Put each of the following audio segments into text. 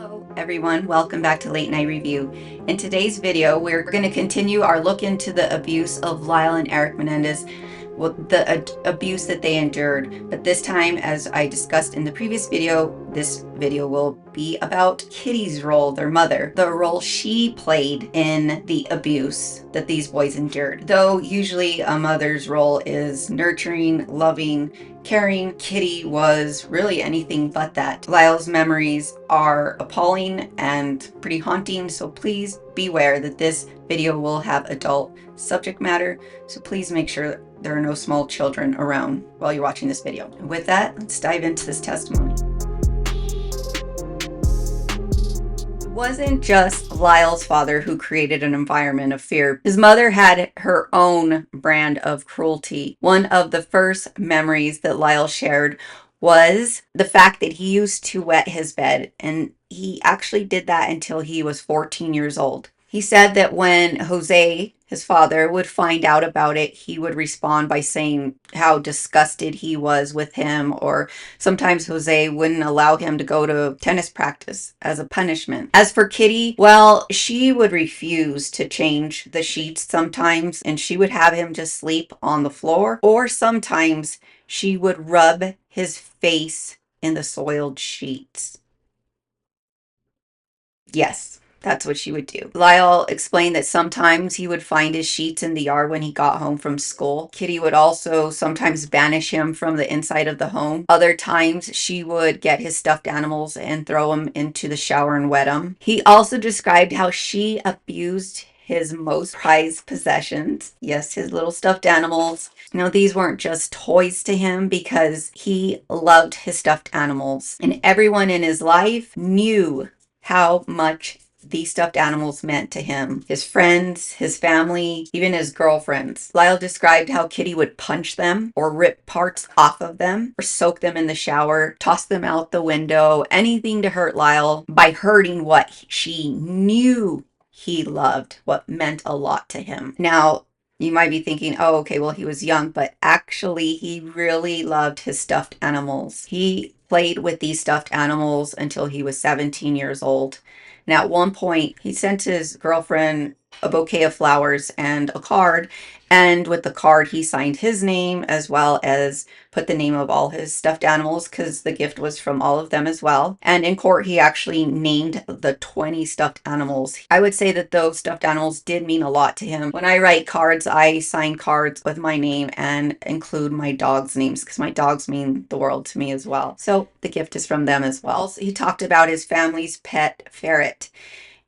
Hello everyone, welcome back to Late Night Review. In today's video, we're going to continue our look into the abuse of Lyle and Eric Menendez, the abuse that they endured. But this time, as I discussed in the previous video, this video will be about Kitty's role, their mother, the role she played in the abuse that these boys endured. Though usually a mother's role is nurturing, loving, caring, Kitty was really anything but that. Lyle's memories are appalling and pretty haunting, so please beware that this video will have adult subject matter, so please make sure there are no small children around while you're watching this video. And with that, let's dive into this testimony. It wasn't just Lyle's father who created an environment of fear. His mother had her own brand of cruelty. One of the first memories that Lyle shared was the fact that he used to wet his bed, and he actually did that until he was 14 years old. He said that when Jose, his father, would find out about it, he would respond by saying how disgusted he was with him, or sometimes Jose wouldn't allow him to go to tennis practice as a punishment. As for Kitty, well, she would refuse to change the sheets sometimes, and she would have him just sleep on the floor, or sometimes she would rub his face in the soiled sheets. Yes, that's what she would do. Lyle explained that sometimes he would find his sheets in the yard when he got home from school. Kitty would also sometimes banish him from the inside of the home. Other times she would get his stuffed animals and throw them into the shower and wet them. He also described how she abused his most prized possessions. Yes, his little stuffed animals. These weren't just toys to him because he loved his stuffed animals. And everyone in his life knew how much these stuffed animals meant to him. His friends, his family, even his girlfriends. Lyle described how Kitty would punch them or rip parts off of them or soak them in the shower, toss them out the window, anything to hurt Lyle by hurting what she knew he loved, what meant a lot to him. Now, you might be thinking, oh, okay, well, he was young, but actually he really loved his stuffed animals. He played with these stuffed animals until he was 17 years old. And at one point, he sent his girlfriend a bouquet of flowers and a card. And with the card, he signed his name as well as put the name of all his stuffed animals because the gift was from all of them as well. And in court, he actually named the 20 stuffed animals. I would say that those stuffed animals did mean a lot to him. When I write cards, I sign cards with my name and include my dog's names because my dogs mean the world to me as well. So the gift is from them as well. Also, he talked about his family's pet ferret.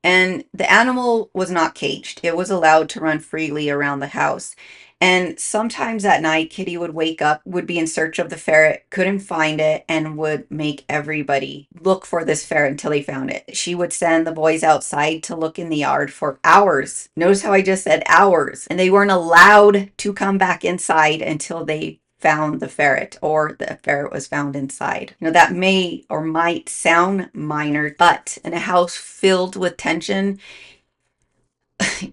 And the animal was not caged. It was allowed to run freely around the house. And sometimes at night, Kitty would wake up, would be in search of the ferret, couldn't find it, and would make everybody look for this ferret until they found it. She would send the boys outside to look in the yard for hours. Notice how I just said hours. And they weren't allowed to come back inside until they found the ferret or the ferret was found inside. That may or might sound minor, but in a house filled with tension,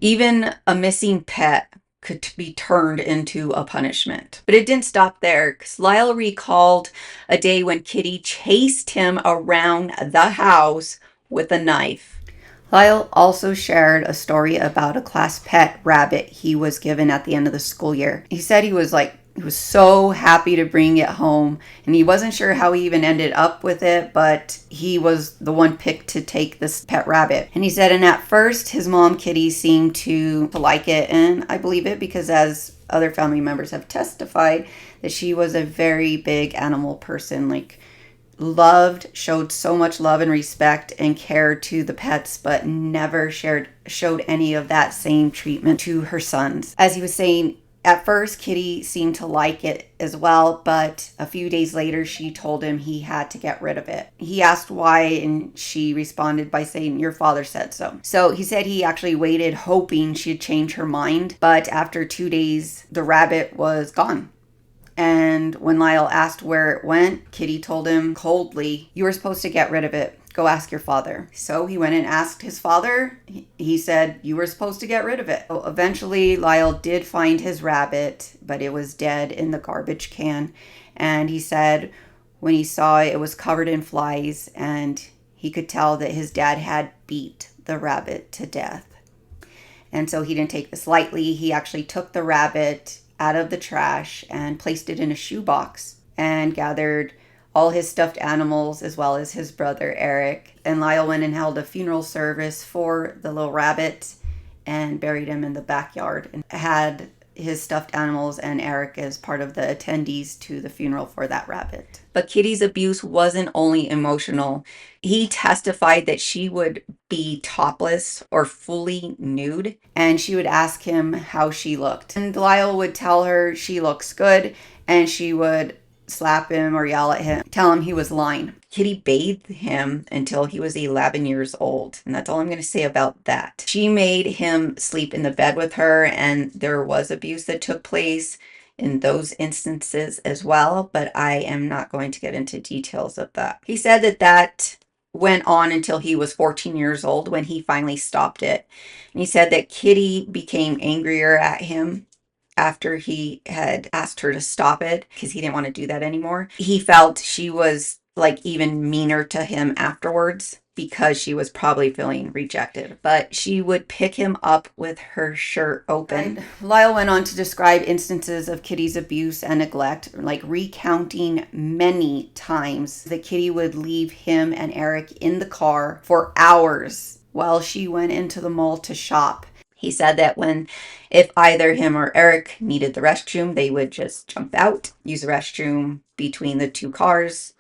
even a missing pet could be turned into a punishment. But it didn't stop there because Lyle recalled a day when Kitty chased him around the house with a knife. Lyle also shared a story about a class pet rabbit he was given at the end of the school year. He said he was so happy to bring it home, and he wasn't sure how he even ended up with it, but he was the one picked to take this pet rabbit. And he said, and at first his mom Kitty seemed to like it, and I believe it because as other family members have testified that she was a very big animal person, showed so much love and respect and care to the pets, but never showed any of that same treatment to her sons. As he was saying, at first, Kitty seemed to like it as well, but a few days later, she told him he had to get rid of it. He asked why, and she responded by saying, your father said so. So he said he actually waited, hoping she'd change her mind, but after 2 days, the rabbit was gone. And when Lyle asked where it went, Kitty told him coldly, you were supposed to get rid of it. Go ask your father. So he went and asked his father. He said, you were supposed to get rid of it. So eventually, Lyle did find his rabbit, but it was dead in the garbage can. And he said when he saw it, it was covered in flies, and he could tell that his dad had beat the rabbit to death. And so he didn't take this lightly. He actually took the rabbit out of the trash and placed it in a shoebox and gathered all his stuffed animals as well as his brother Eric. And Lyle went and held a funeral service for the little rabbit and buried him in the backyard and had his stuffed animals and Eric as part of the attendees to the funeral for that rabbit. But Kitty's abuse wasn't only emotional. He testified that she would be topless or fully nude, and she would ask him how she looked. And Lyle would tell her she looks good, and she would slap him or yell at him, tell him he was lying. Kitty bathed him until he was 11 years old. And that's all I'm going to say about that. She made him sleep in the bed with her, and there was abuse that took place in those instances as well, but I am not going to get into details of that. He said that went on until he was 14 years old when he finally stopped it. And he said that Kitty became angrier at him after he had asked her to stop it because he didn't want to do that anymore. He felt she was like even meaner to him afterwards because she was probably feeling rejected. But she would pick him up with her shirt open. And Lyle went on to describe instances of Kitty's abuse and neglect, like recounting many times that Kitty would leave him and Eric in the car for hours while she went into the mall to shop. He said that if either him or Eric needed the restroom, they would just jump out, use the restroom between the two cars,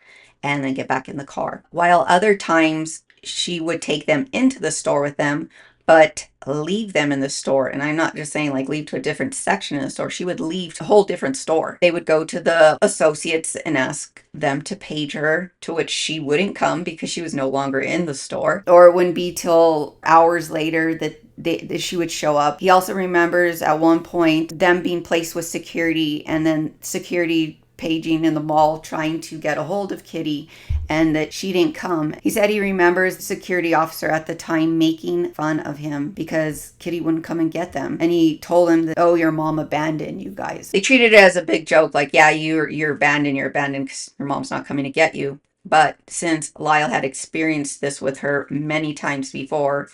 and then get back in the car. While other times she would take them into the store with them, but leave them in the store. And I'm not just saying like leave to a different section in the store. She would leave to a whole different store. They would go to the associates and ask them to page her, to which she wouldn't come because she was no longer in the store. Or it wouldn't be till hours later that she would show up. He also remembers at one point them being placed with security and then security paging in the mall trying to get a hold of Kitty and that she didn't come. He said he remembers the security officer at the time making fun of him because Kitty wouldn't come and get them. And he told him that, oh, your mom abandoned you guys. They treated it as a big joke, like, yeah, you're abandoned because your mom's not coming to get you. But since Lyle had experienced this with her many times before,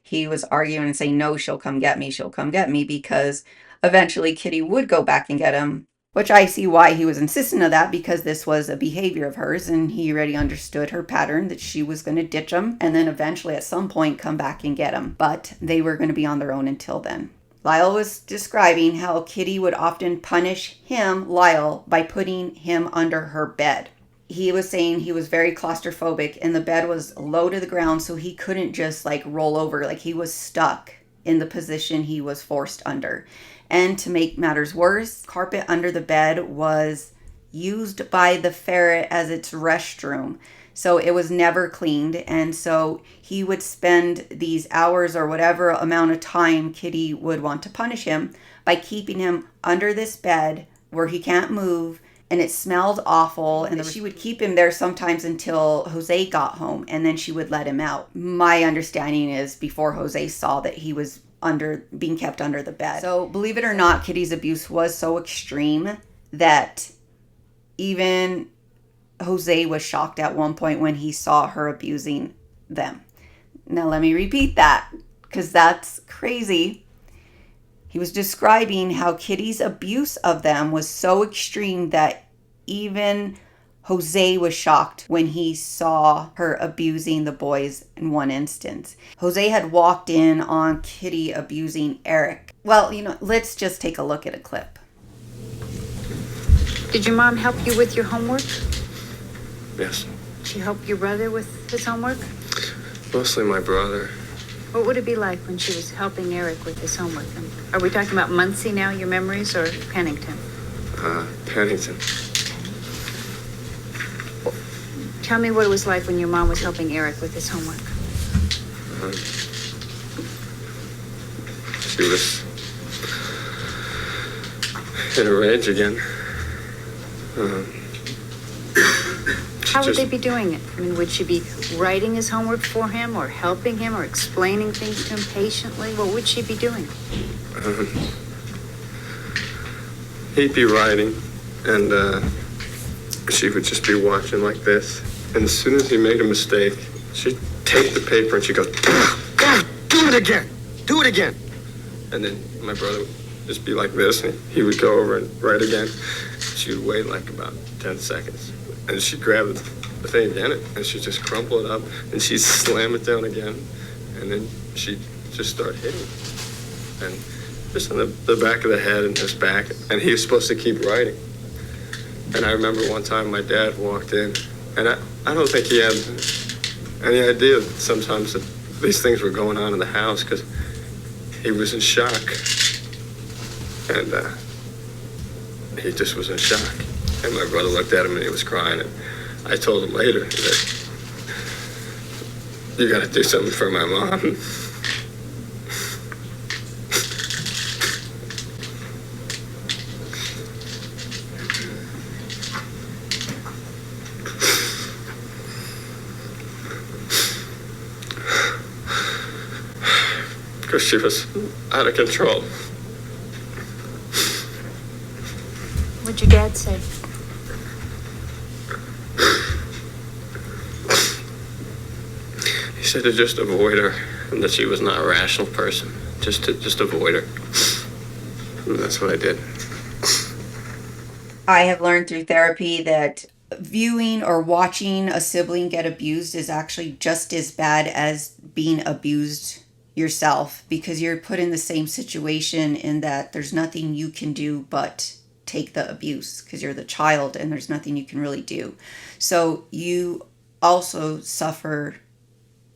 he was arguing and saying, no, she'll come get me, because eventually Kitty would go back and get him. Which I see why he was insistent of that, because this was a behavior of hers and he already understood her pattern that she was going to ditch him and then eventually at some point come back and get him. But they were going to be on their own until then. Lyle was describing how Kitty would often punish him, Lyle, by putting him under her bed. He was saying he was very claustrophobic and the bed was low to the ground, so he couldn't just like roll over. Like he was stuck in the position he was forced under. And to make matters worse, carpet under the bed was used by the ferret as its restroom. So it was never cleaned. And so he would spend these hours or whatever amount of time Kitty would want to punish him by keeping him under this bed where he can't move. And it smelled awful. And she would keep him there sometimes until Jose got home. And then she would let him out. My understanding is before Jose saw that he was being kept under the bed. So believe it or not, Kitty's abuse was so extreme that even Jose was shocked at one point when he saw her abusing them. Now let me repeat that because that's crazy. He was describing how Kitty's abuse of them was so extreme that even Jose was shocked when he saw her abusing the boys in one instance. Jose had walked in on Kitty abusing Eric. Well, let's just take a look at a clip. Did your mom help you with your homework? Yes. She helped your brother with his homework? Mostly my brother. What would it be like when she was helping Eric with his homework? And are we talking about Muncie now, your memories, or Pennington? Pennington. Tell me what it was like when your mom was helping Eric with his homework. She was in a rage again. How would they be doing it? I mean, would she be writing his homework for him or helping him or explaining things to him patiently? What would she be doing? He'd be writing and she would just be watching like this. And as soon as he made a mistake, she'd take the paper and she'd go, do it again, do it again. And then my brother would just be like this, and he would go over and write again. She would wait like about 10 seconds, and she'd grab the thing again, and she'd just crumple it up, and she'd slam it down again, and then she'd just start hitting, and just on the back of the head and his back, and he was supposed to keep writing. And I remember one time my dad walked in, and I don't think he had any idea sometimes that these things were going on in the house, because he was in shock, and he just was in shock. And my brother looked at him and he was crying, and I told him later that you got to do something for my mom. Because she was out of control. What'd your dad say? He said to just avoid her, and that she was not a rational person. Just avoid her. And that's what I did. I have learned through therapy that viewing or watching a sibling get abused is actually just as bad as being abused yourself, because you're put in the same situation in that there's nothing you can do but take the abuse because you're the child and there's nothing you can really do. So you also suffer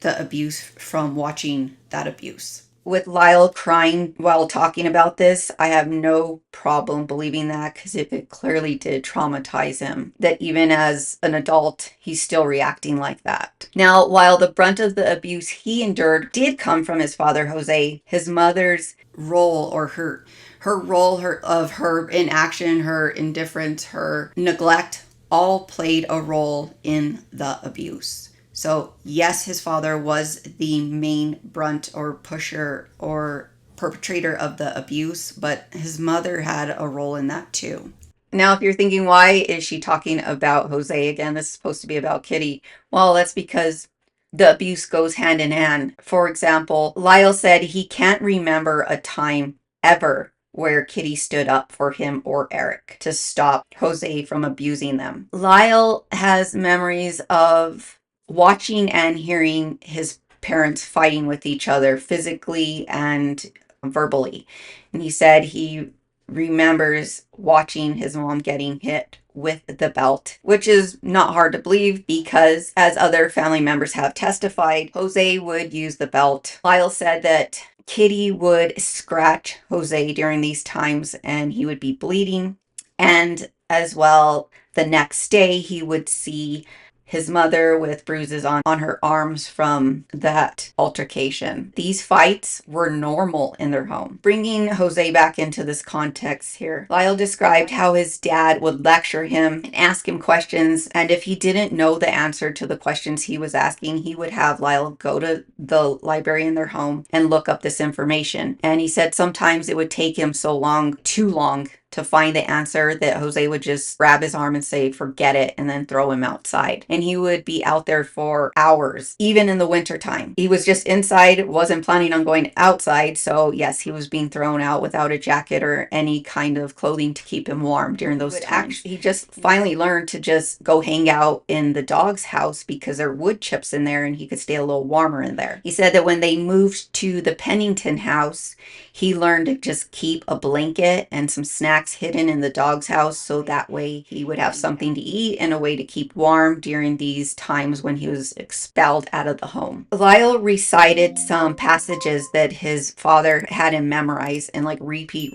the abuse from watching that abuse. With Lyle crying while talking about this, I have no problem believing that, because it clearly did traumatize him, that even as an adult, he's still reacting like that. Now, while the brunt of the abuse he endured did come from his father, Jose, his mother's role, or her role of her inaction, her indifference, her neglect, all played a role in the abuse. So yes, his father was the main brunt or pusher or perpetrator of the abuse, but his mother had a role in that too. Now, if you're thinking, why is she talking about Jose again? This is supposed to be about Kitty. Well, that's because the abuse goes hand in hand. For example, Lyle said he can't remember a time ever where Kitty stood up for him or Eric to stop Jose from abusing them. Lyle has memories of watching and hearing his parents fighting with each other physically and verbally. And he said he remembers watching his mom getting hit with the belt, which is not hard to believe because, as other family members have testified, Jose would use the belt. Lyle said that Kitty would scratch Jose during these times and he would be bleeding. And as well, the next day he would see his mother with bruises on her arms from that altercation. These fights were normal in their home. Bringing Jose back into this context here, Lyle described how his dad would lecture him and ask him questions, and if he didn't know the answer to the questions he was asking, he would have Lyle go to the library in their home and look up this information. And he said sometimes it would take him so long, too long, to find the answer that Jose would just grab his arm and say, forget it, and then throw him outside. And he would be out there for hours, even in the wintertime. He was just inside, wasn't planning on going outside. So yes, he was being thrown out without a jacket or any kind of clothing to keep him warm during those times. He just finally learned to just go hang out in the dog's house because there are wood chips in there and he could stay a little warmer in there. He said that when they moved to the Pennington house, he learned to just keep a blanket and some snacks hidden in the dog's house so that way he would have something to eat and a way to keep warm during these times when he was expelled out of the home. Lyle recited some passages that his father had him memorize and like repeat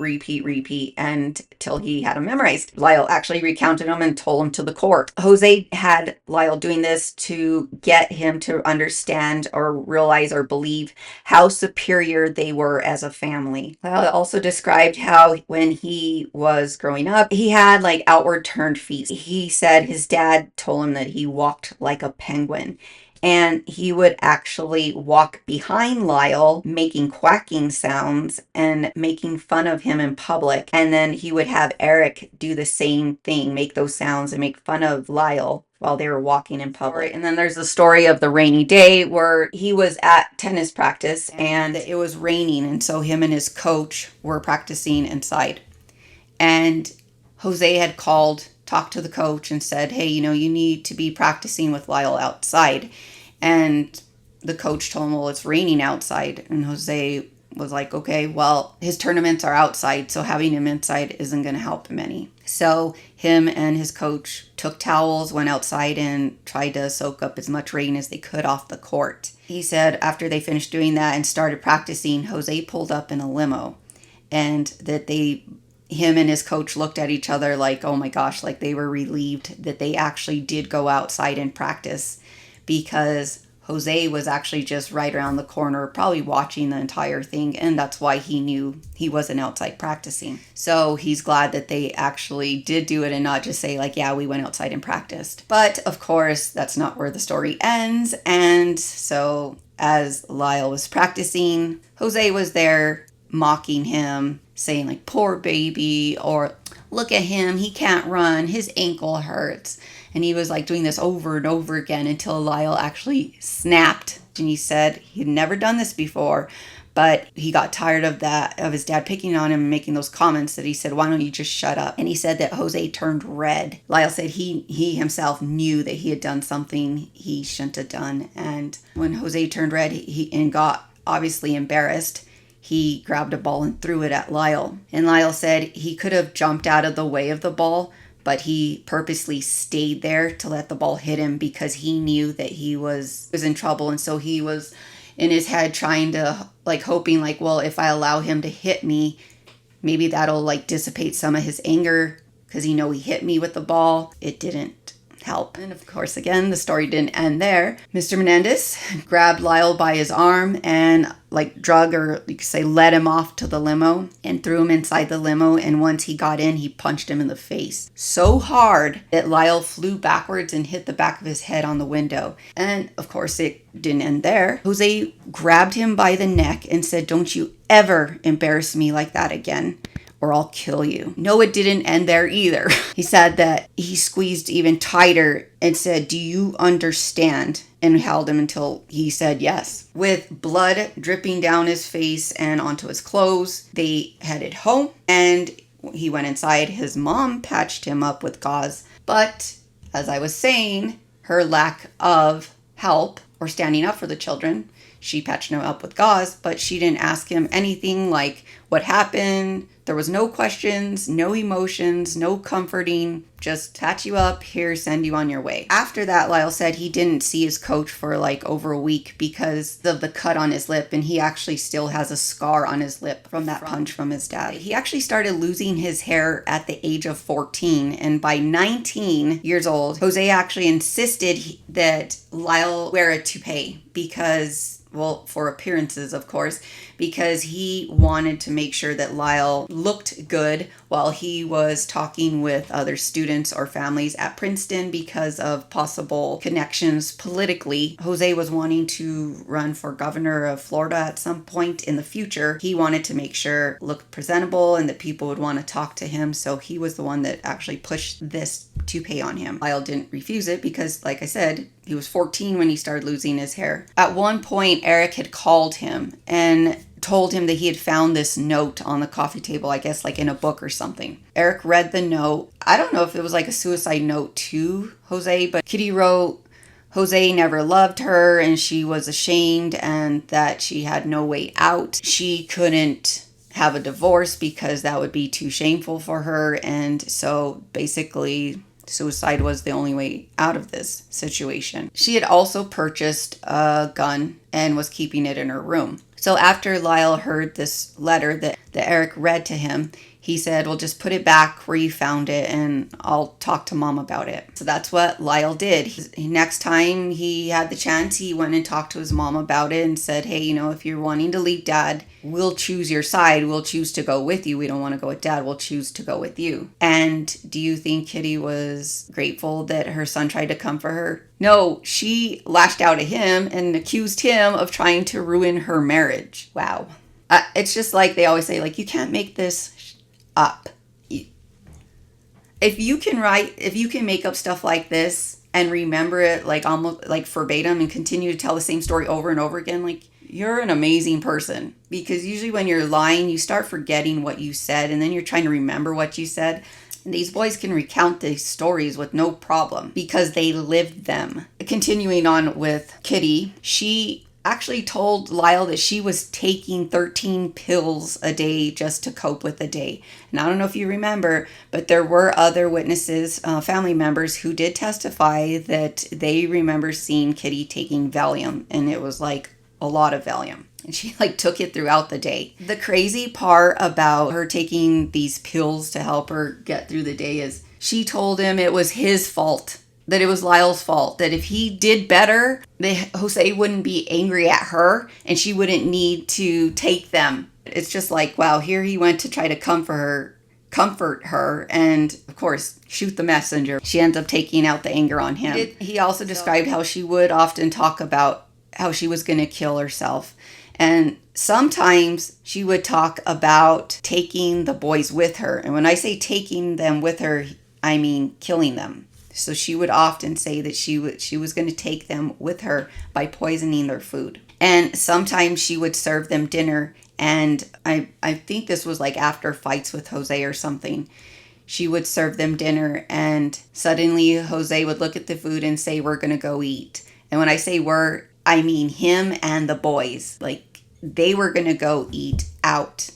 until he had them memorized. Lyle actually recounted them and told him to the court. Jose had Lyle doing this to get him to understand or realize or believe how superior they were as a family. Lyle also described how when he was growing up, he had like outward turned feet. He said his dad told him that he walked like a penguin. And he would actually walk behind Lyle, making quacking sounds and making fun of him in public. And then he would have Eric do the same thing, make those sounds and make fun of Lyle while they were walking in public. And then there's the story of the rainy day where he was at tennis practice and it was raining, and so him and his coach were practicing inside. And Jose had talked to the coach and said, hey, you need to be practicing with Lyle outside. And the coach told him, well, it's raining outside. And Jose was like, okay, well, his tournaments are outside, so having him inside isn't going to help him any. So him and his coach took towels, went outside, and tried to soak up as much rain as they could off the court. He said after they finished doing that and started practicing, Jose pulled up in a limo, and that him and his coach looked at each other like, oh my gosh, like they were relieved that they actually did go outside and practice, because Jose was actually just right around the corner, probably watching the entire thing, and that's why he knew he wasn't outside practicing. So he's glad that they actually did do it and not just say like, yeah, we went outside and practiced. But of course, that's not where the story ends. And so as Lyle was practicing, Jose was there mocking him, saying like, poor baby, or look at him, he can't run, his ankle hurts. And he was like doing this over and over again until Lyle actually snapped. And he said he'd never done this before, but he got tired of his dad picking on him and making those comments, that he said, why don't you just shut up? And he said that Jose turned red. Lyle said he himself knew that he had done something he shouldn't have done. And when Jose turned red and got obviously embarrassed, he grabbed a ball and threw it at Lyle. And Lyle said he could have jumped out of the way of the ball, but he purposely stayed there to let the ball hit him because he knew that he was in trouble. And so he was in his head trying to, like, hoping like, well, if I allow him to hit me, maybe that'll like dissipate some of his anger, because he hit me with the ball. It didn't help. And of course, again, the story didn't end there. Mr. Menendez grabbed Lyle by his arm and like drug, or you could say led him off to the limo and threw him inside the limo. And once he got in, he punched him in the face so hard that Lyle flew backwards and hit the back of his head on the window. And of course, it didn't end there. Jose grabbed him by the neck and said, don't you ever embarrass me like that again, or I'll kill you. No, it didn't end there either. He said that he squeezed even tighter and said, do you understand? And held him until he said yes. With blood dripping down his face and onto his clothes, they headed home, and he went inside. His mom patched him up with gauze. But as I was saying, her lack of help or standing up for the children, she patched him up with gauze, but she didn't ask him anything like what happened. There was no questions, no emotions, no comforting, just patch you up, here, send you on your way. After that, Lyle said he didn't see his coach for like over a week because of the cut on his lip, and he actually still has a scar on his lip from that punch from his dad. He actually started losing his hair at the age of 14, and by 19 years old, Jose actually insisted that Lyle wear a toupee because, well, for appearances, of course, because he wanted to make sure that Lyle looked good while he was talking with other students or families at Princeton because of possible connections politically. Jose was wanting to run for governor of Florida at some point in the future. He wanted to make sure it looked presentable and that people would want to talk to him, so he was the one that actually pushed this toupee on him. Lyle didn't refuse it because, like I said, he was 14 when he started losing his hair. At one point, Eric had called him and told him that he had found this note on the coffee table, I guess like in a book or something. Eric read the note. I don't know if it was like a suicide note to Jose, but Kitty wrote, Jose never loved her and she was ashamed and that she had no way out. She couldn't have a divorce because that would be too shameful for her. And so basically suicide was the only way out of this situation. She had also purchased a gun and was keeping it in her room. So after Lyle heard this letter that Eric read to him, he said, well, just put it back where you found it and I'll talk to mom about it. So that's what Lyle did. Next time he had the chance, he went and talked to his mom about it and said, hey, if you're wanting to leave dad, we'll choose your side. We'll choose to go with you. We don't want to go with dad. We'll choose to go with you. And do you think Kitty was grateful that her son tried to comfort her? No, she lashed out at him and accused him of trying to ruin her marriage. Wow. It's just like they always say, like, you can't make this up. If you can make up stuff like this and remember it like almost like verbatim and continue to tell the same story over and over again, like, you're an amazing person. Because usually when you're lying, you start forgetting what you said and then you're trying to remember what you said. And these boys can recount these stories with no problem because they lived them. Continuing on with Kitty, she actually told Lyle that she was taking 13 pills a day just to cope with the day. And I don't know if you remember, but there were other witnesses, family members, who did testify that they remember seeing Kitty taking Valium, and it was like a lot of Valium. And she like took it throughout the day. The crazy part about her taking these pills to help her get through the day is she told him it was his fault, that it was Lyle's fault, that if he did better, that Jose wouldn't be angry at her and she wouldn't need to take them. It's just like, wow, here he went to try to comfort her, and of course shoot the messenger. She ends up taking out the anger on him. He also described how she would often talk about how she was going to kill herself. And sometimes she would talk about taking the boys with her. And when I say taking them with her, I mean killing them. So she would often say that she was going to take them with her by poisoning their food. And sometimes she would serve them dinner. And I think this was like after fights with Jose or something. She would serve them dinner and suddenly Jose would look at the food and say, "We're going to go eat." And when I say we're, I mean him and the boys. Like, they were going to go eat out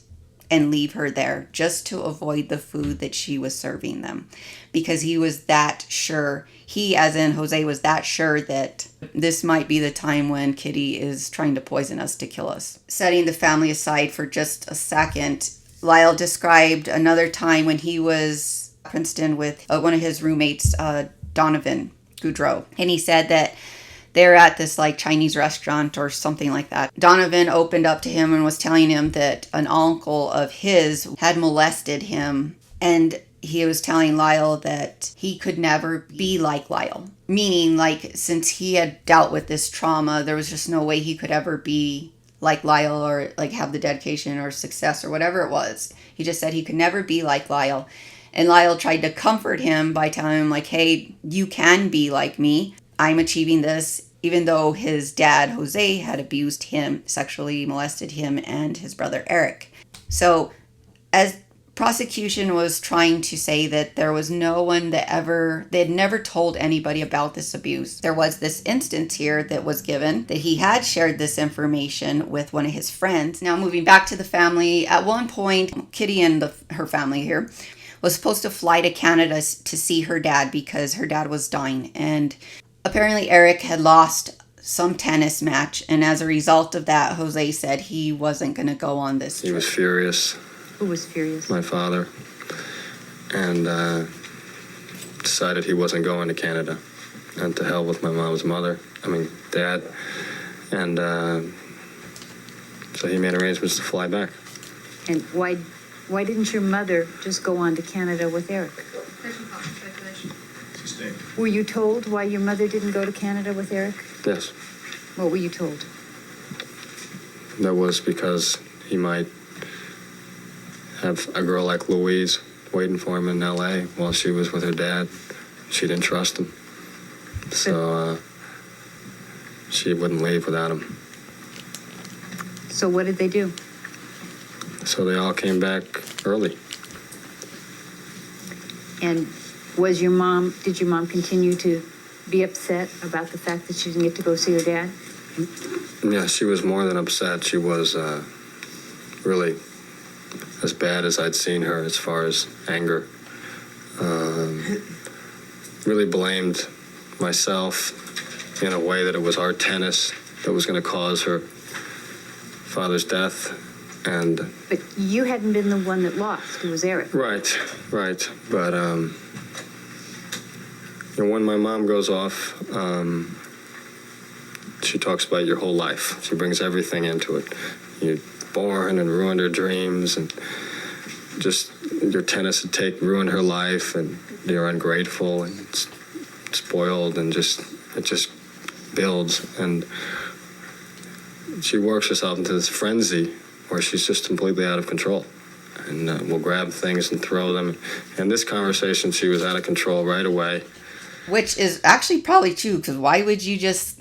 and leave her there just to avoid the food that she was serving them. Because he was that sure, he as in Jose was that sure that this might be the time when Kitty is trying to poison us to kill us. Setting the family aside for just a second, Lyle described another time when he was at Princeton with one of his roommates, Donovan Goudreau. And he said that they're at this like Chinese restaurant or something like that. Donovan opened up to him and was telling him that an uncle of his had molested him. And he was telling Lyle that he could never be like Lyle. Meaning, like, since he had dealt with this trauma, there was just no way he could ever be like Lyle or like have the dedication or success or whatever it was. He just said he could never be like Lyle. And Lyle tried to comfort him by telling him, like, hey, you can be like me. I'm achieving this, even though his dad, Jose, had abused him, sexually molested him and his brother, Eric. So as prosecution was trying to say that there was no one that they had never told anybody about this abuse. There was this instance here that was given that he had shared this information with one of his friends. Now moving back to the family, at one point, Kitty and her family here was supposed to fly to Canada to see her dad because her dad was dying. And apparently Eric had lost some tennis match, and as a result of that, Jose said he wasn't going to go on this trip. He was furious. Who was furious? My father. And decided he wasn't going to Canada. And to hell with my mom's dad. And so he made arrangements to fly back. And why didn't your mother just go on to Canada with Eric? Were you told why your mother didn't go to Canada with Eric? Yes. What were you told? That was because he might have a girl like Louise waiting for him in L.A. while she was with her dad. She didn't trust him. So she wouldn't leave without him. So what did they do? So they all came back early. And did your mom continue to be upset about the fact that she didn't get to go see her dad? Yeah, she was more than upset. She was really as bad as I'd seen her as far as anger. Really blamed myself in a way that it was our tennis that was going to cause her father's death. But you hadn't been the one that lost. It was Eric. Right. But when my mom goes off, she talks about your whole life. She brings everything into it. You're born and ruined her dreams, and just your tennis had ruined her life, and you're ungrateful and spoiled, and it just builds. And she works herself into this frenzy where she's just completely out of control, and will grab things and throw them. In this conversation, she was out of control right away. Which is actually probably true, because why would you just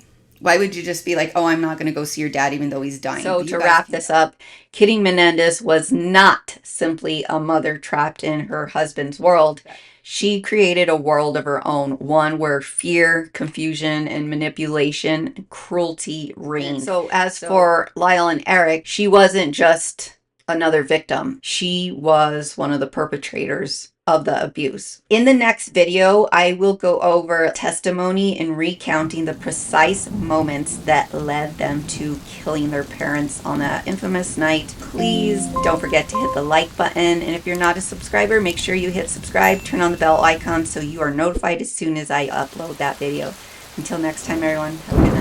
be like, oh, I'm not going to go see your dad even though he's dying? So to wrap this up, Kitty Menendez was not simply a mother trapped in her husband's world. She created a world of her own, one where fear, confusion, and manipulation and cruelty reigned. So as for Lyle and Eric, she wasn't just another victim. She was one of the perpetrators of the abuse. In the next video, I will go over testimony and recounting the precise moments that led them to killing their parents on that infamous night. Please don't forget to hit the like button, and if you're not a subscriber, make sure you hit subscribe, turn on the bell icon so you are notified as soon as I upload that video. Until next time, everyone, have a good night.